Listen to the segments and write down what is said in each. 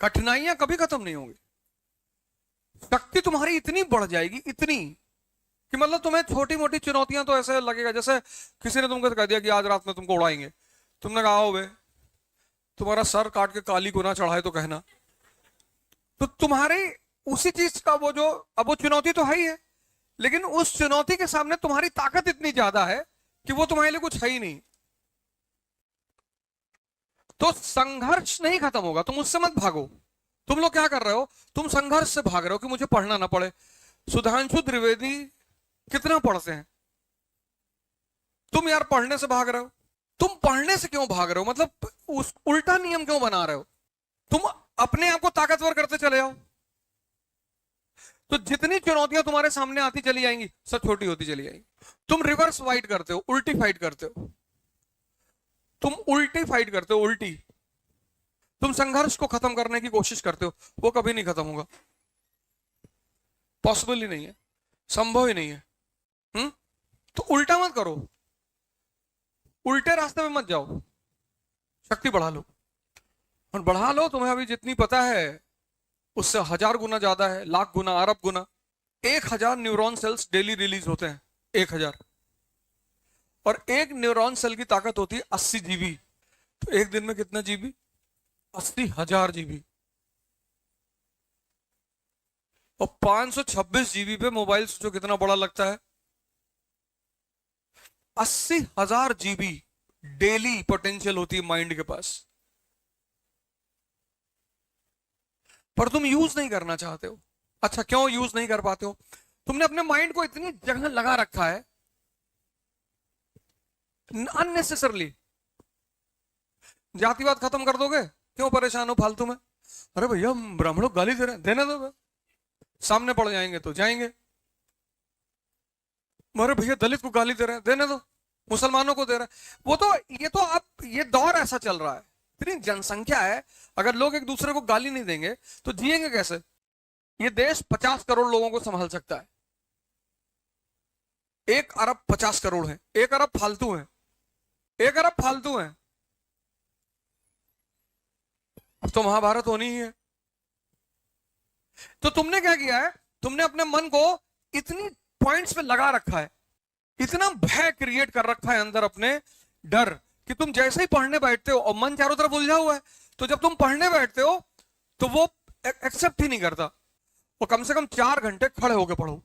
कठिनाइयां कभी खत्म नहीं होंगी। शक्ति तुम्हारी इतनी बढ़ जाएगी, इतनी कि मतलब तुम्हें छोटी मोटी चुनौतियां तो ऐसे लगेगा जैसे किसी ने तुमको कह दिया कि आज रात में तुमको उड़ाएंगे, तुमने कहा हो बे, तुम्हारा सर काट के काली गुना चढ़ाए तो कहना। तो तुम्हारी उसी चीज का वो जो, अब वो चुनौती तो है ही है, लेकिन उस चुनौती के सामने तुम्हारी ताकत इतनी ज्यादा है कि वो तुम्हारे लिए कुछ है ही नहीं। तो संघर्ष नहीं खत्म होगा, तुम उससे मत भागो। तुम लोग क्या कर रहे हो, तुम संघर्ष से भाग रहे हो कि मुझे पढ़ना ना पड़े। सुधांशु त्रिवेदी कितना पढ़ते हैं, तुम यार पढ़ने से भाग रहे हो। तुम पढ़ने से क्यों भाग रहे हो, मतलब उस उल्टा नियम क्यों बना रहे हो। तुम अपने आप को ताकतवर करते चले जाओ, तो जितनी चुनौतियां तुम्हारे सामने आती चली जाएंगी सब छोटी होती चली जाएंगी। तुम रिवर्स फाइट करते हो, उल्टी फाइट करते हो, तुम उल्टी फाइट करते हो, उल्टी। तुम संघर्ष को खत्म करने की कोशिश करते हो, वो कभी नहीं खत्म होगा, पॉसिबल ही नहीं है, संभव ही नहीं है। तो उल्टा मत करो, उल्टे रास्ते में मत जाओ, शक्ति बढ़ा लो। और बढ़ा लो, तुम्हें अभी जितनी पता है उससे 1000 गुना ज्यादा है, लाख गुना, अरब गुना। 1000 न्यूरॉन सेल्स डेली रिलीज होते हैं, 1000। और एक न्यूरॉन सेल की ताकत होती है 80 जीबी। तो एक दिन में कितना जीबी, 80,000 जीबी। और 526 जीबी पे मोबाइल सोचो कितना बड़ा लगता है। 80,000 जीबी डेली पोटेंशियल होती है माइंड के पास, पर तुम यूज नहीं करना चाहते हो। अच्छा, क्यों यूज नहीं कर पाते हो, तुमने अपने माइंड को इतनी जगह लगा रखा है अननेसेसरली। जातिवाद खत्म कर दोगे, क्यों परेशान हो फालतू में। अरे भैया ब्राह्मणों गाली दे रहे हैं, देने दो, सामने पड़ जाएंगे तो जाएंगे। अरे भैया दलित को गाली दे रहे हैं, देने दो, मुसलमानों को दे रहे हैं। वो तो ये तो आप, ये दौर ऐसा चल रहा है, इतनी जनसंख्या है, अगर लोग एक दूसरे को गाली नहीं देंगे तो जिएंगे कैसे। ये देश 50 करोड़ लोगों को संभाल सकता है, 1 अरब 50 करोड़ है, 1 अरब फालतू है, 1 अरब फालतू है। अब तो महाभारत होनी ही है। तो तुमने क्या किया है, तुमने अपने मन को इतनी पॉइंट्स पे लगा रखा है, इतना भय क्रिएट कर रखा है अंदर अपने, डर, कि तुम जैसे ही पढ़ने बैठते हो और मन चारों तरफ उलझा हुआ है, तो जब तुम पढ़ने बैठते हो तो वो एक्सेप्ट ही नहीं करता। वो कम से कम 4 घंटे खड़े होकर पढ़ो।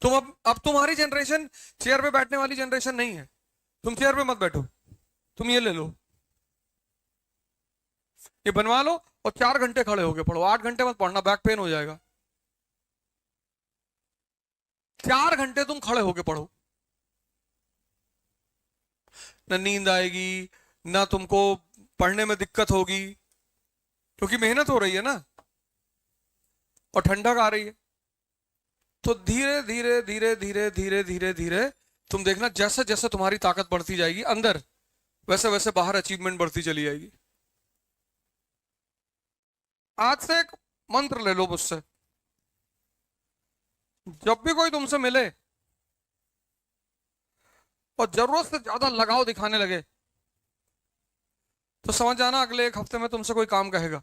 तुम अब तुम्हारी जनरेशन चेयर पे बैठने वाली जनरेशन नहीं है। तुम चेयर पे मत बैठो, तुम ये ले लो, ये बनवा लो और 4 घंटे खड़े होके पढ़ो। 8 घंटे मत पढ़ना, बैक पेन हो जाएगा। 4 घंटे तुम खड़े होके पढ़ो, ना नींद आएगी, ना तुमको पढ़ने में दिक्कत होगी, क्योंकि मेहनत हो रही है ना, और ठंडक आ रही है। तो धीरे धीरे धीरे धीरे धीरे धीरे धीरे तुम देखना, जैसे जैसे तुम्हारी ताकत बढ़ती जाएगी अंदर, वैसे वैसे बाहर अचीवमेंट बढ़ती चली जाएगी। आज से एक मंत्र ले लो मुझसे, जब भी कोई तुमसे मिले और जरूरत से ज्यादा लगाव दिखाने लगे तो समझ जाना अगले 1 हफ्ते में तुमसे कोई काम कहेगा।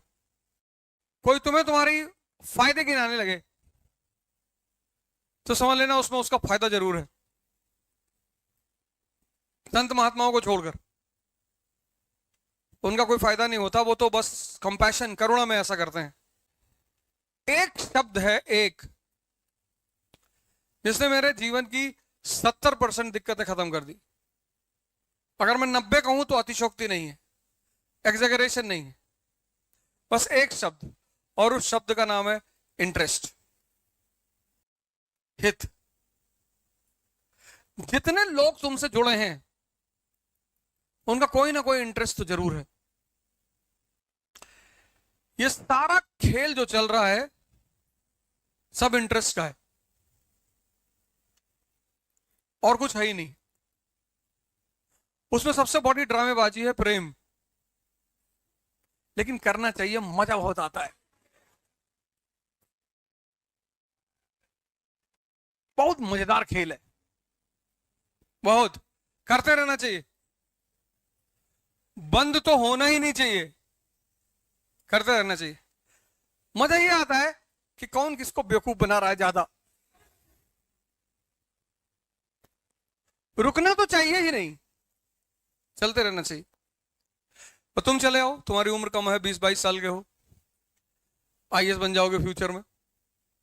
कोई तुम्हें तुम्हारी फायदे गिनाने लगे तो समझ लेना उसमें उसका फायदा जरूर है। संत महात्माओं को छोड़कर उनका कोई फायदा नहीं होता, वो तो बस कंपैशन, करुणा में ऐसा करते हैं। एक शब्द है, एक, जिसने मेरे जीवन की 70% दिक्कतें खत्म कर दी। अगर मैं 90 कहूं तो अतिशोक्ति नहीं है, एग्जैगरेशन नहीं है, बस एक शब्द, और उस शब्द का नाम है इंटरेस्ट, हित। जितने लोग तुमसे जुड़े हैं उनका कोई ना कोई इंटरेस्ट तो जरूर है। ये सारा खेल जो चल रहा है सब इंटरेस्ट का है, और कुछ है ही नहीं। उसमें सबसे बड़ी ड्रामेबाजी है प्रेम, लेकिन करना चाहिए, मजा बहुत आता है, बहुत मजेदार खेल है, बहुत करते रहना चाहिए, बंद तो होना ही नहीं चाहिए। करते रहना चाहिए। मजा ये आता है कि कौन किसको बेवकूफ बना रहा है ज्यादा। रुकना तो चाहिए ही नहीं, चलते रहना चाहिए। तो तुम चले आओ, तुम्हारी उम्र कम है, 20-22 साल के हो, आईएएस बन जाओगे फ्यूचर में,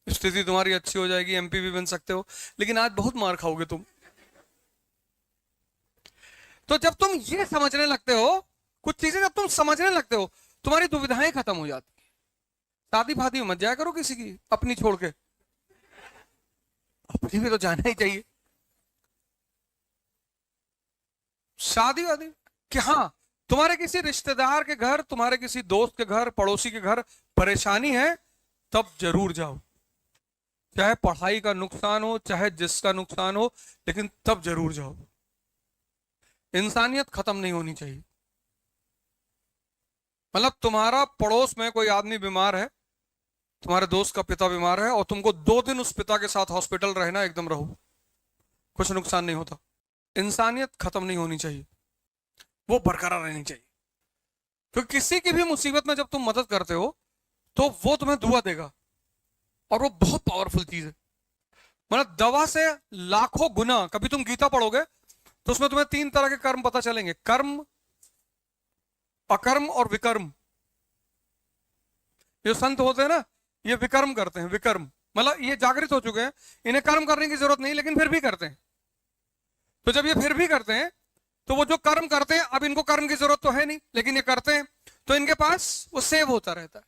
स्थिति तुम्हारी अच्छी हो जाएगी, एमपी भी बन सकते हो, लेकिन आज बहुत मार खाओगे तुम। तो जब तुम ये समझने लगते हो, कुछ चीजें जब तुम समझने लगते हो, तुम्हारी दुविधाएं खत्म हो जाती। शादी फादी मत जाया करो किसी की अपनी छोड़ के, अपनी भी तो जाना ही चाहिए। शादी वादी कि हाँ, तुम्हारे किसी रिश्तेदार के घर, तुम्हारे किसी दोस्त के घर, पड़ोसी के घर परेशानी है, तब जरूर जाओ। चाहे पढ़ाई का नुकसान हो, चाहे जिसका नुकसान हो, लेकिन तब जरूर जाओ। इंसानियत खत्म नहीं होनी चाहिए। मतलब तुम्हारा पड़ोस में कोई आदमी बीमार है, तुम्हारे दोस्त का पिता बीमार है, और तुमको 2 दिन उस पिता के साथ हॉस्पिटल रहना, एकदम रहो, कुछ नुकसान नहीं होता। इंसानियत खत्म नहीं होनी चाहिए, वो बरकरार रहनी चाहिए। क्योंकि किसी की भी मुसीबत में जब तुम मदद करते हो तो वो तुम्हें दुआ देगा, और वो बहुत पावरफुल चीज है। मतलब दवा से लाखों गुना। कभी तुम गीता पढ़ोगे तो उसमें तुम्हें 3 तरह के कर्म पता चलेंगे, कर्म, अकर्म और विकर्म। जो संत होते हैं ना, ये विकर्म करते हैं, विकर्म मतलब ये जागृत हो चुके हैं, इन्हें कर्म करने की जरूरत नहीं, लेकिन फिर भी करते हैं। तो जब ये फिर भी करते हैं, तो वो जो कर्म करते हैं, अब इनको कर्म की जरूरत तो है नहीं, लेकिन ये करते हैं, तो इनके पास वो सेव होता रहता है।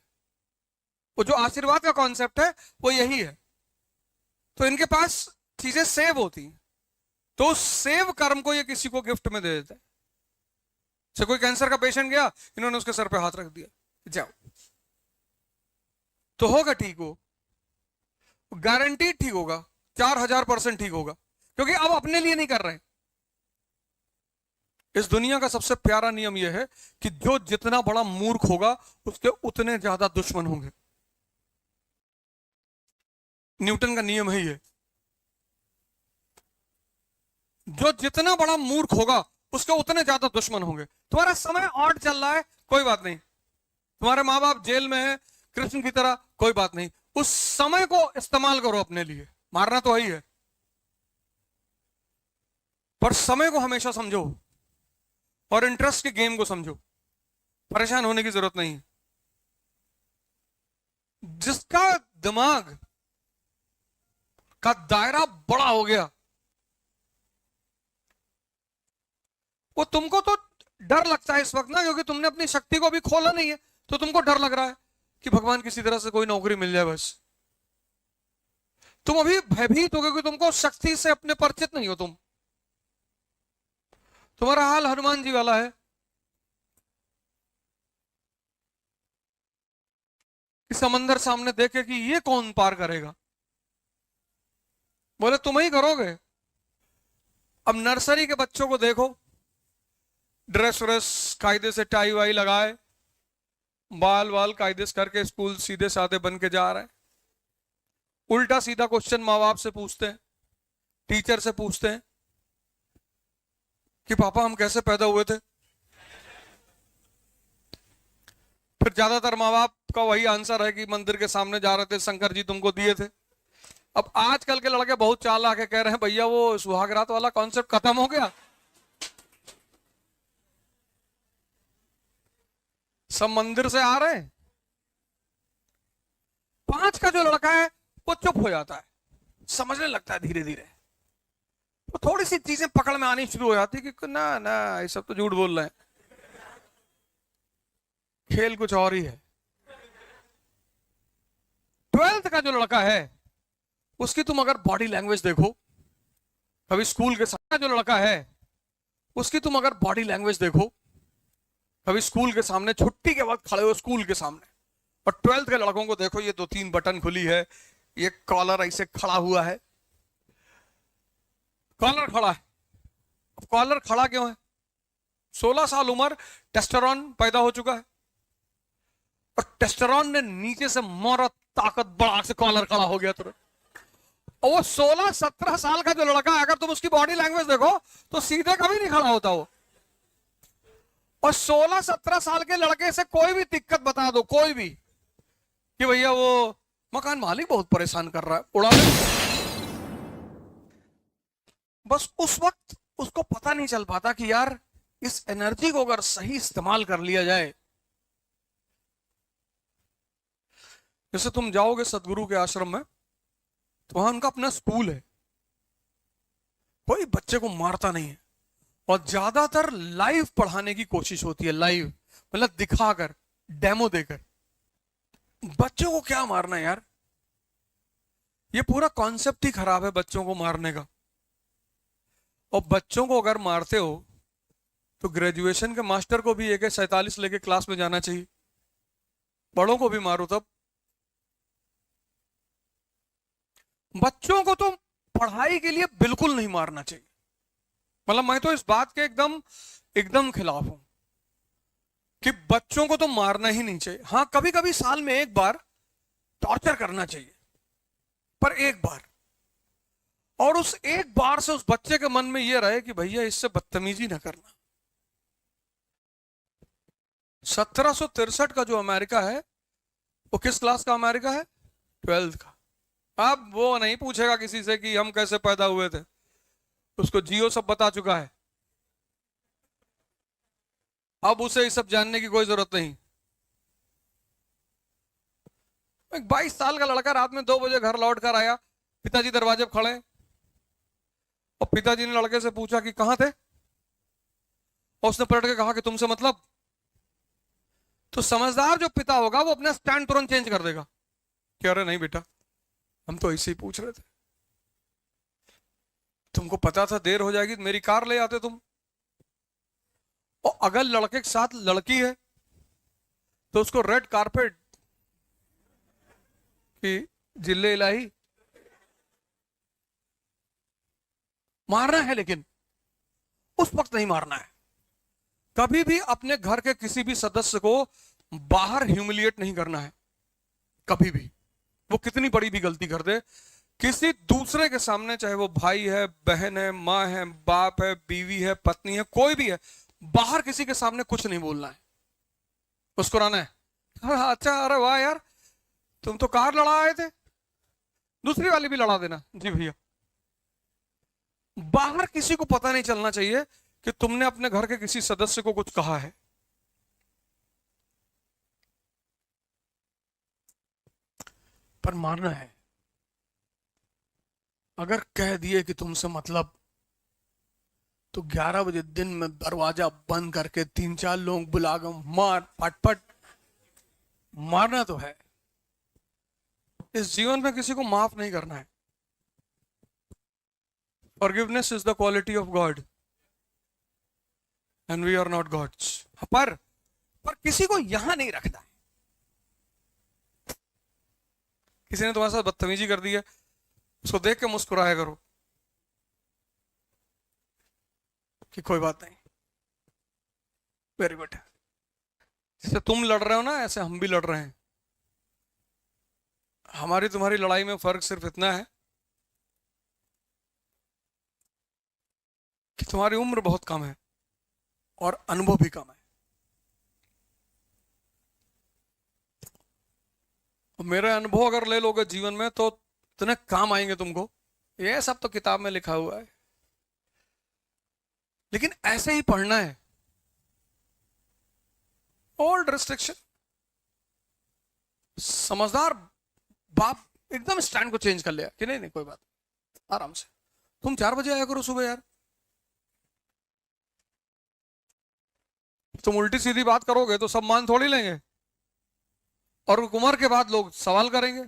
वो जो आशीर्वाद का कॉन्सेप्ट है वो यही है। तो इनके पास चीजें सेव होती हैं, तो उस सेव कर्म को ये किसी को गिफ्ट में दे देता है। जैसे कोई कैंसर का पेशेंट गया, इन्होंने उसके सर पे हाथ रख दिया, जाओ, तो होगा ठीक, वो गारंटी ठीक होगा, 4000% ठीक होगा, क्योंकि अब अपने लिए नहीं कर रहे। इस दुनिया का सबसे प्यारा नियम यह है कि जो जितना बड़ा मूर्ख होगा, उसके उतने ज्यादा दुश्मन होंगे। न्यूटन का नियम है ये। जो जितना बड़ा मूर्ख होगा, उसके उतने ज्यादा दुश्मन होंगे। तुम्हारा समय ऑड चल रहा है, कोई बात नहीं, तुम्हारे माँ बाप जेल में है कृष्ण की तरह, कोई बात नहीं, उस समय को इस्तेमाल करो अपने लिए। मारना तो वही है, पर समय को हमेशा समझो, और इंटरेस्ट के गेम को समझो। परेशान होने की जरूरत नहीं है। जिसका दिमाग का दायरा बड़ा हो गया, वो तुमको तो डर लगता है इस वक्त ना, क्योंकि तुमने अपनी शक्ति को अभी खोला नहीं है, तो तुमको डर लग रहा है कि भगवान किसी तरह से कोई नौकरी मिल जाए बस। तुम अभी भयभीत हो, क्योंकि तुमको शक्ति से अपने परिचित नहीं हो। तुम्हारा हाल हनुमान जी वाला है कि समंदर सामने देखे कि ये कौन पार करेगा, बोले तुम ही करोगे। अब नर्सरी के बच्चों को देखो, ड्रेस व्रेस कायदे से, टाई वाई लगाए, बाल वाल कायदे से करके स्कूल सीधे साधे बन के जा रहे हैं। उल्टा सीधा क्वेश्चन माँ बाप से पूछते हैं, टीचर से पूछते हैं कि पापा हम कैसे पैदा हुए थे। फिर ज्यादातर माँ बाप का वही आंसर है कि मंदिर के सामने जा रहे थे, शंकर जी तुमको दिए थे। अब आजकल के लड़के बहुत चालाक है, कह रहे हैं भैया वो सुहागरात वाला कॉन्सेप्ट खत्म हो गया, सब मंदिर से आ रहे हैं। 5 का जो लड़का है वो चुप हो जाता है, समझने लगता है धीरे धीरे, तो थोड़ी सी चीजें पकड़ में आनी शुरू हो जाती है कि ना ना ये सब तो झूठ बोल रहे हैं, खेल कुछ और ही है। 12th का जो लड़का है उसकी तुम अगर बॉडी लैंग्वेज देखो, कभी स्कूल के सामने जो लड़का है उसकी तुम अगर बॉडी लैंग्वेज देखो, कभी स्कूल के सामने छुट्टी के वक्त खड़े हो स्कूल के सामने, और 12th के लड़कों को देखो, ये 2-3 बटन खुली है, ये कॉलर ऐसे खड़ा हुआ है, कॉलर खड़ा है। अब कॉलर खड़ा क्यों है? 16 साल उम्र, टेस्टोस्टेरोन पैदा हो चुका है, और टेस्टोस्टेरोन ने नीचे से मोरा ताकत बढ़ा से कॉलर खड़ा हो गया तुरंत। और वो 16-17 साल का जो लड़का है, अगर तुम उसकी बॉडी लैंग्वेज देखो तो सीधे कभी नहीं खड़ा होता वो, और 16-17 साल के लड़के से कोई भी दिक्कत बता दो, कोई भी, कि भैया वो मकान मालिक बहुत परेशान कर रहा है, उड़ा दे। बस उस वक्त उसको पता नहीं चल पाता कि यार इस एनर्जी को अगर सही इस्तेमाल कर लिया जाए। जैसे तुम जाओगे सदगुरु के आश्रम में, तो वहां उनका अपना स्कूल है, कोई बच्चे को मारता नहीं है, और ज्यादातर लाइव पढ़ाने की कोशिश होती है, लाइव मतलब दिखाकर, डेमो देकर। बच्चों को क्या मारना है यार, ये पूरा कॉन्सेप्ट ही खराब है बच्चों को मारने का। और बच्चों को अगर मारते हो तो ग्रेजुएशन के मास्टर को भी AK-47 लेके क्लास में जाना चाहिए, बड़ों को भी मारो तब। बच्चों को तो पढ़ाई के लिए बिल्कुल नहीं मारना चाहिए, मतलब मैं तो इस बात के एकदम एकदम खिलाफ हूं कि बच्चों को तो मारना ही नहीं चाहिए। हाँ, कभी कभी साल में एक बार टॉर्चर करना चाहिए, पर एक बार, और उस एक बार से उस बच्चे के मन में यह रहे कि भैया इससे बदतमीजी ना करना। 1763 का जो अमेरिका है, वो किस क्लास का अमेरिका है? 12th का। अब वो नहीं पूछेगा किसी से कि हम कैसे पैदा हुए थे, उसको जियो सब बता चुका है, अब उसे ये सब जानने की कोई जरूरत नहीं। एक 22 साल का लड़का रात में 2 बजे घर लौट कर आया, पिताजी दरवाजे पर खड़े, और पिताजी ने लड़के से पूछा कि कहां थे, और उसने पलट के कहा कि तुमसे मतलब। तो समझदार जो पिता होगा वो अपना स्टैंड तुरंत चेंज कर देगा कि अरे नहीं बेटा, हम तो ऐसे ही पूछ रहे थे, तुमको पता था देर हो जाएगी, मेरी कार ले आते तुम। और अगर लड़के के साथ लड़की है तो उसको रेड कारपेट की जिले इलाही मारना है, लेकिन उस वक्त नहीं मारना है। कभी भी अपने घर के किसी भी सदस्य को बाहर ह्यूमिलिएट नहीं करना है, कभी भी, वो कितनी बड़ी भी गलती कर दे किसी दूसरे के सामने, चाहे वो भाई है, बहन है, माँ है, बाप है, बीवी है, पत्नी है, कोई भी है, बाहर किसी के सामने कुछ नहीं बोलना है, मुस्कुराना है। अच्छा, अरे वाह यार, तुम तो कार लड़ा आए थे, दूसरी वाली भी लड़ा देना जी भैया। बाहर किसी को पता नहीं चलना चाहिए कि तुमने अपने घर के किसी सदस्य को कुछ कहा है। पर मारना है। अगर कह दिए कि तुमसे मतलब, तो 11 बजे दिन में दरवाजा बंद करके 3-4 लोग बुलाकर मार, पट मारना तो है। इस जीवन में किसी को माफ नहीं करना है। Forgiveness is the quality of God and we are not gods. पर किसी को यहां नहीं रखना है। किसी ने तुम्हारे साथ बदतमीजी कर दी है, उसको देख के मुस्कुराया करो कि कोई बात नहीं, वेरी गुड। जैसे तुम लड़ रहे हो ना, ऐसे हम भी लड़ रहे हैं। हमारी तुम्हारी लड़ाई में फर्क सिर्फ इतना है कि तुम्हारी उम्र बहुत कम है और अनुभव भी कम है। और मेरे अनुभव अगर ले लोगे जीवन में तो इतने काम आएंगे तुमको, ये सब तो किताब में लिखा हुआ है, लेकिन ऐसे ही पढ़ना है। ओल्ड रिस्ट्रिक्शन, समझदार बाप एकदम स्टैंड को चेंज कर लिया कि नहीं कोई बात, आराम से तुम 4 बजे आया करो सुबह यार। तुम उल्टी सीधी बात करोगे तो सब मान थोड़ी लेंगे, और उम्र के बाद लोग सवाल करेंगे।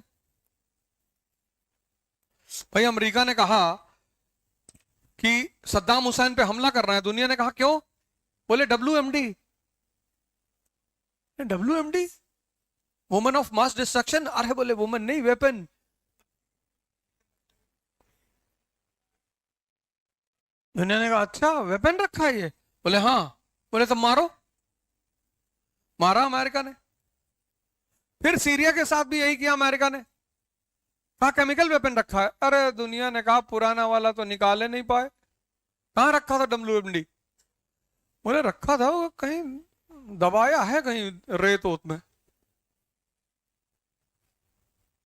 भाई अमेरिका ने कहा कि सद्दाम हुसैन पे हमला कर रहा है, दुनिया ने कहा क्यों? बोले WMD। WMD women of mass destruction. अरे बोले वुमेन नहीं, वेपन। दुनिया ने कहा अच्छा वेपन रखा है ये? बोले हाँ। बोले तब मारो। मारा अमेरिका ने। फिर सीरिया के साथ भी यही किया अमेरिका ने, कहा केमिकल वेपन रखा है। अरे दुनिया ने कहा पुराना वाला तो निकाले नहीं पाए, कहां रखा था WMD। बोले रखा था वो कहीं दबाया है कहीं रेत ओत में।